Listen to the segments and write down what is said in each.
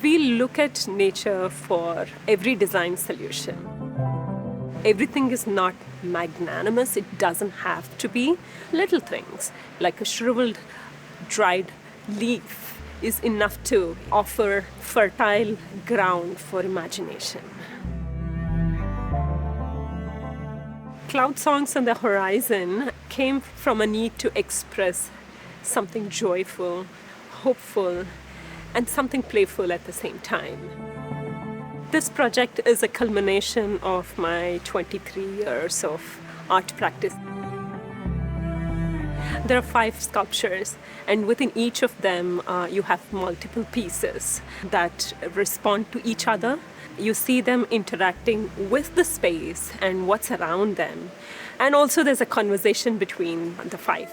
We look at nature for every design solution. Everything is not magnanimous. It doesn't have to be. Little things like a shriveled, dried leaf is enough to offer fertile ground for imagination. Cloud songs on the horizon came from a need to express something joyful, hopeful, and something playful at the same time. This project is a culmination of my 23 years of art practice. There are 5 sculptures, and within each of them you have multiple pieces that respond to each other. You see them interacting with the space and what's around them. And also there's a conversation between the 5.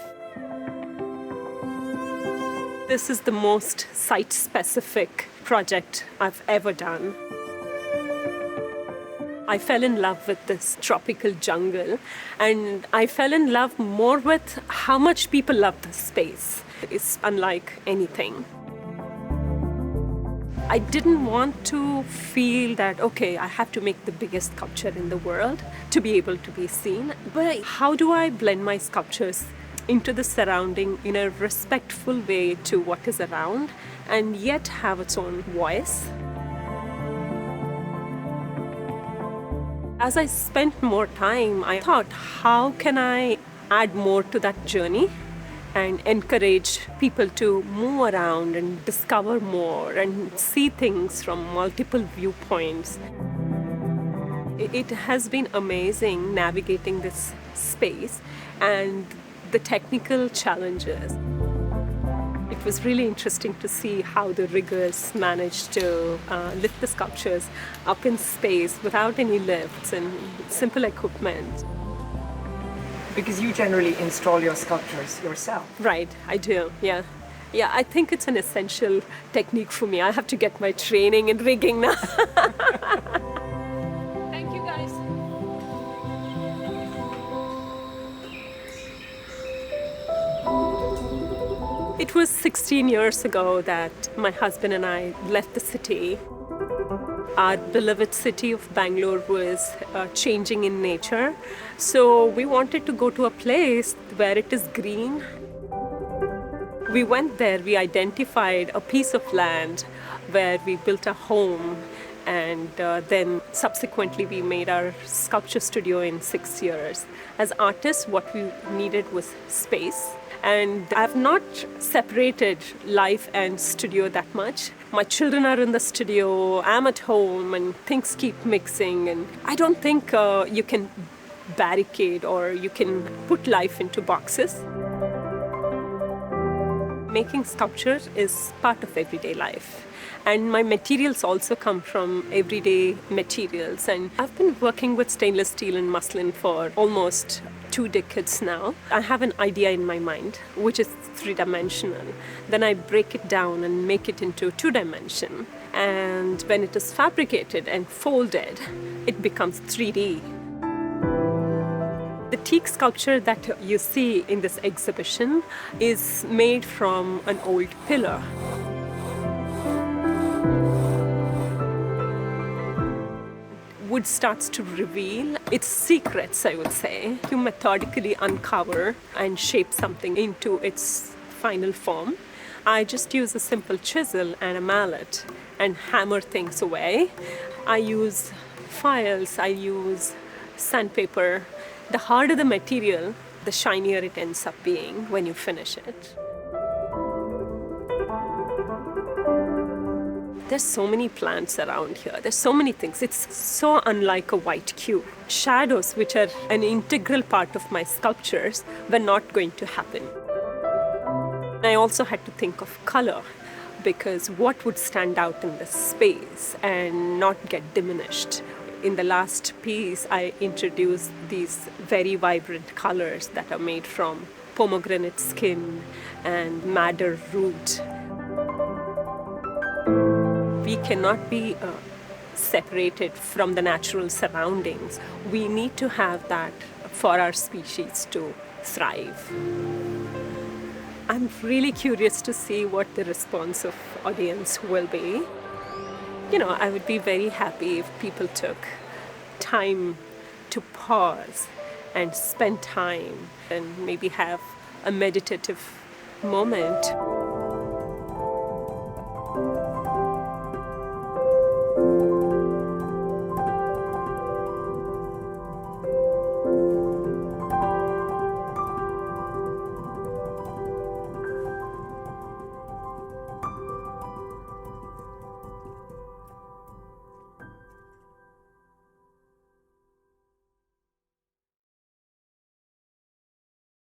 This is the most site-specific project I've ever done. I fell in love with this tropical jungle, and I fell in love more with how much people love this space. It's unlike anything. I didn't want to feel that, okay, I have to make the biggest sculpture in the world to be able to be seen. But how do I blend my sculptures into the surrounding in a respectful way to what is around and yet have its own voice? As I spent more time, I thought, how can I add more to that journey and encourage people to move around and discover more and see things from multiple viewpoints? It has been amazing navigating this space and the technical challenges. It was really interesting to see how the riggers managed to lift the sculptures up in space without any lifts and simple equipment. Because you generally install your sculptures yourself. Right, I do, yeah. Yeah, I think it's an essential technique for me. I have to get my training in rigging now. Thank you, guys. It was 16 years ago that my husband and I left the city. Our beloved city of Bangalore was changing in nature. So we wanted to go to a place where it is green. We went there, we identified a piece of land where we built a home, and then subsequently we made our sculpture studio in 6 years. As artists, what we needed was space. And I've not separated life and studio that much. My children are in the studio, I'm at home, and things keep mixing. And I don't think you can barricade or you can put life into boxes. Making sculpture is part of everyday life. And my materials also come from everyday materials. And I've been working with stainless steel and muslin for almost 2 decades now. I have an idea in my mind, which is 3-dimensional. Then I break it down and make it into 2-dimension. And when it is fabricated and folded, it becomes 3D. The teak sculpture that you see in this exhibition is made from an old pillar. Wood starts to reveal its secrets, I would say. You methodically uncover and shape something into its final form. I just use a simple chisel and a mallet and hammer things away. I use files, I use sandpaper. The harder the material, the shinier it ends up being when you finish it. There's so many plants around here. There's so many things. It's so unlike a white cube. Shadows, which are an integral part of my sculptures, were not going to happen. I also had to think of color, because what would stand out in this space and not get diminished? In the last piece, I introduced these very vibrant colors that are made from pomegranate skin and madder root. We cannot be separated from the natural surroundings. We need to have that for our species to thrive. I'm really curious to see what the response of audience will be. I would be very happy if people took time to pause and spend time and maybe have a meditative moment.